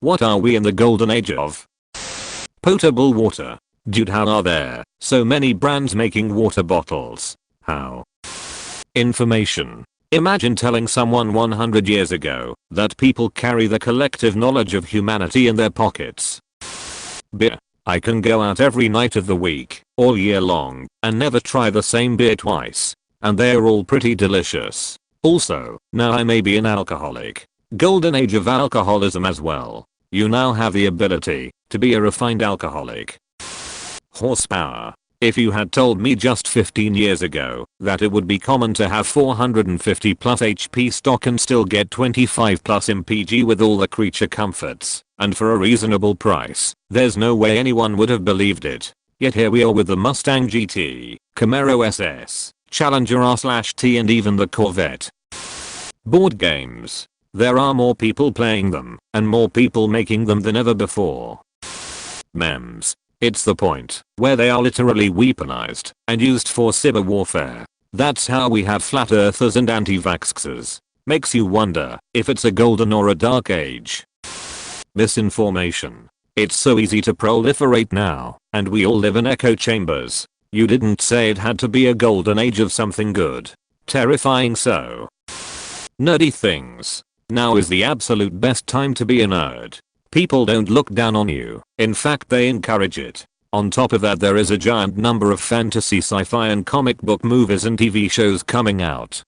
What are we in the golden age of? Potable water. Dude, how are there so many brands making water bottles? How? Information. Imagine telling someone 100 years ago that people carry the collective knowledge of humanity in their pockets. Beer. I can go out every night of the week, all year long, and never try the same beer twice. And they're all pretty delicious. Also, now I may be an alcoholic. Golden age of alcoholism as well. You now have the ability to be a refined alcoholic. Horsepower. If you had told me just 15 years ago that it would be common to have 450 plus HP stock and still get 25 plus MPG with all the creature comforts, and for a reasonable price, there's no way anyone would have believed it. Yet here we are with the Mustang GT, Camaro SS, Challenger R/T and even the Corvette. Board games. There are more people playing them, and more people making them than ever before. Memes. It's the point where they are literally weaponized and used for cyber warfare. That's how we have flat earthers and anti-vaxxers. Makes you wonder if it's a golden or a dark age. Misinformation. It's so easy to proliferate now, and we all live in echo chambers. You didn't say it had to be a golden age of something good. Terrifying so. Nerdy things. Now is the absolute best time to be a nerd. People don't look down on you, in fact they encourage it. On top of that there is a giant number of fantasy, sci-fi and comic book movies and TV shows coming out.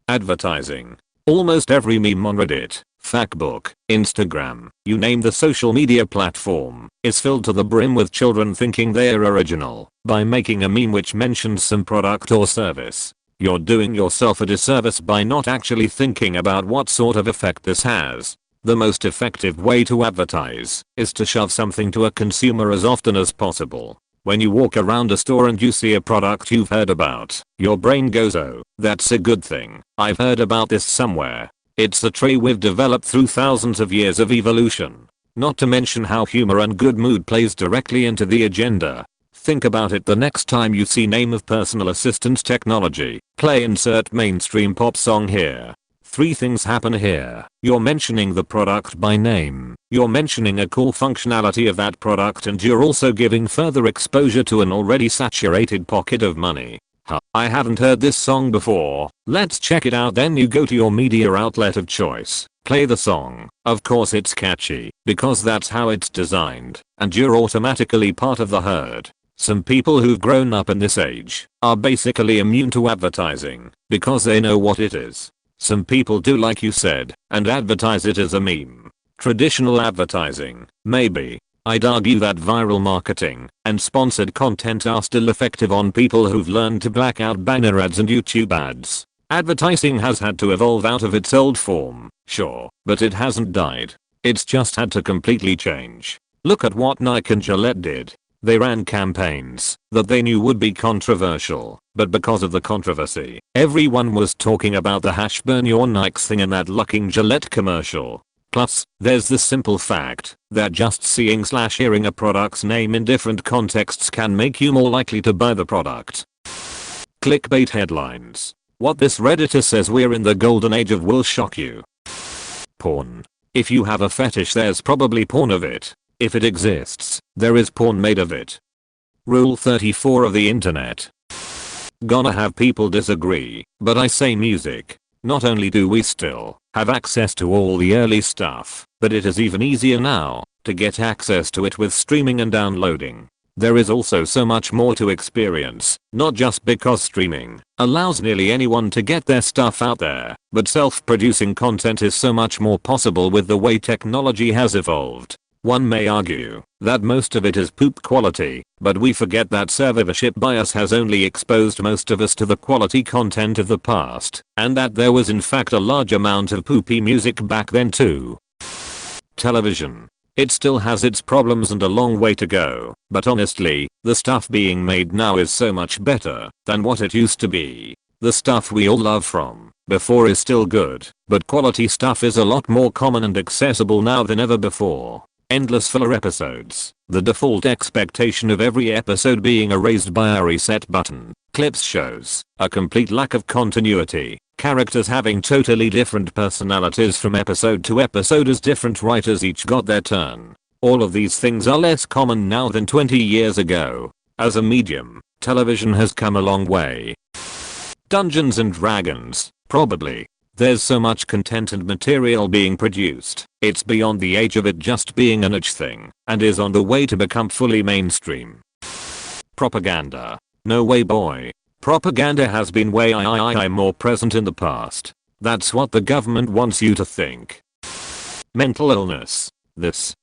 Advertising. Almost every meme on Reddit, Factbook, Instagram, you name the social media platform, is filled to the brim with children thinking they're original by making a meme which mentions some product or service. You're doing yourself a disservice by not actually thinking about what sort of effect this has. The most effective way to advertise is to shove something to a consumer as often as possible. When you walk around a store and you see a product you've heard about, your brain goes, oh, that's a good thing. I've heard about this somewhere. It's a trait we've developed through thousands of years of evolution. Not to mention how humor and good mood plays directly into the agenda. Think about it the next time you see name of personal assistance technology. Play insert mainstream pop song here. Three things happen here. You're mentioning the product by name, you're mentioning a cool functionality of that product, and you're also giving further exposure to an already saturated pocket of money. Huh, I haven't heard this song before, let's check it out. Then you go to your media outlet of choice, play the song. Of course it's catchy, because that's how it's designed, and you're automatically part of the herd. Some people who've grown up in this age are basically immune to advertising, because they know what it is. Some people do like you said, and advertise it as a meme. Traditional advertising, maybe. I'd argue that viral marketing and sponsored content are still effective on people who've learned to black out banner ads and YouTube ads. Advertising has had to evolve out of its old form, sure, but it hasn't died. It's just had to completely change. Look at what Nike and Gillette did. They ran campaigns that they knew would be controversial, but because of the controversy, everyone was talking about the #burn your Nikes thing in that lucking Gillette commercial. Plus, there's the simple fact that just seeing/hearing a product's name in different contexts can make you more likely to buy the product. Clickbait headlines. What this Redditor says we're in the golden age of will shock you. Porn. If you have a fetish, there's probably porn of it. If it exists, there is porn made of it. Rule 34 of the internet. Gonna have people disagree, but I say music. Not only do we still have access to all the early stuff, but it is even easier now to get access to it with streaming and downloading. There is also so much more to experience, not just because streaming allows nearly anyone to get their stuff out there, but self-producing content is so much more possible with the way technology has evolved. One may argue that most of it is poop quality, but we forget that censorship bias has only exposed most of us to the quality content of the past, and that there was in fact a large amount of poopy music back then too. Television. It still has its problems and a long way to go, but honestly, the stuff being made now is so much better than what it used to be. The stuff we all love from before is still good, but quality stuff is a lot more common and accessible now than ever before. endless filler episodes, the default expectation of every episode being erased by a reset button, clips shows a complete lack of continuity, characters having totally different personalities from episode to episode as different writers each got their turn. All of these things are less common now than 20 years ago. As a medium, television has come a long way. Dungeons and Dragons, probably. There's so much content and material being produced, it's beyond the age of it just being a niche thing, and is on the way to become fully mainstream. Propaganda. No way boy. Propaganda has been way more present in the past. That's what the government wants you to think. Mental illness.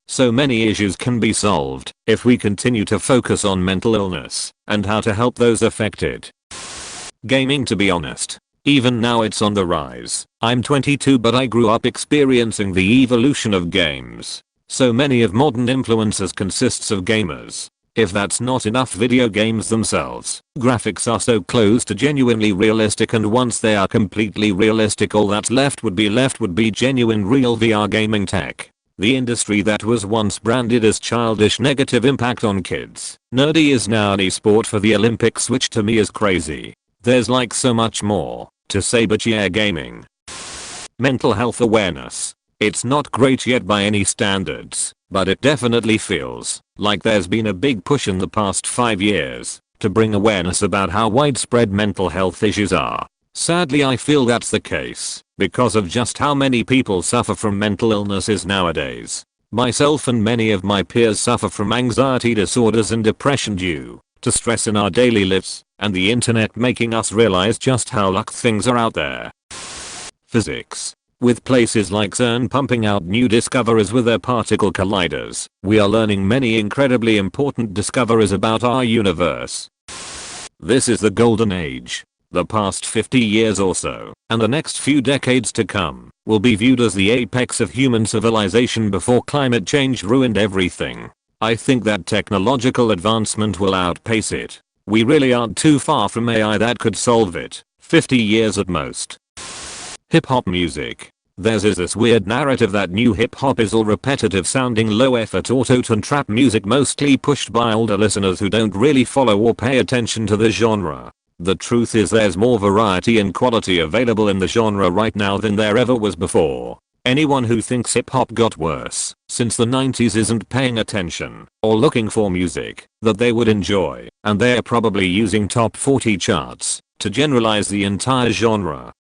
So many issues can be solved if we continue to focus on mental illness and how to help those affected. Gaming, to be honest. Even now it's on the rise. I'm 22 but I grew up experiencing the evolution of games. So many of modern influencers consists of gamers. If that's not enough, video games themselves, graphics are so close to genuinely realistic, and once they are completely realistic all that's left would be genuine real VR gaming tech. The industry that was once branded as childish negative impact on kids, nerdy, is now an esport for the Olympics, which to me is crazy. There's like so much more to say, but yeah, gaming. Mental health awareness. It's not great yet by any standards, but it definitely feels like there's been a big push in the past 5 years to bring awareness about how widespread mental health issues are. Sadly, I feel that's the case because of just how many people suffer from mental illnesses nowadays. Myself and many of my peers suffer from anxiety disorders and depression due to stress in our daily lives, and the internet making us realize just how lucky things are out there. Physics. With places like CERN pumping out new discoveries with their particle colliders, we are learning many incredibly important discoveries about our universe. This is the golden age. The past 50 years or so, and the next few decades to come, will be viewed as the apex of human civilization before climate change ruined everything. I think that technological advancement will outpace it. We really aren't too far from AI that could solve it. 50 years at most. Hip hop music. There's this weird narrative that new hip hop is all repetitive sounding low effort auto-tune trap music mostly pushed by older listeners who don't really follow or pay attention to the genre. The truth is there's more variety and quality available in the genre right now than there ever was before. Anyone who thinks hip hop got worse since the 90s isn't paying attention or looking for music that they would enjoy, and they're probably using top 40 charts to generalize the entire genre.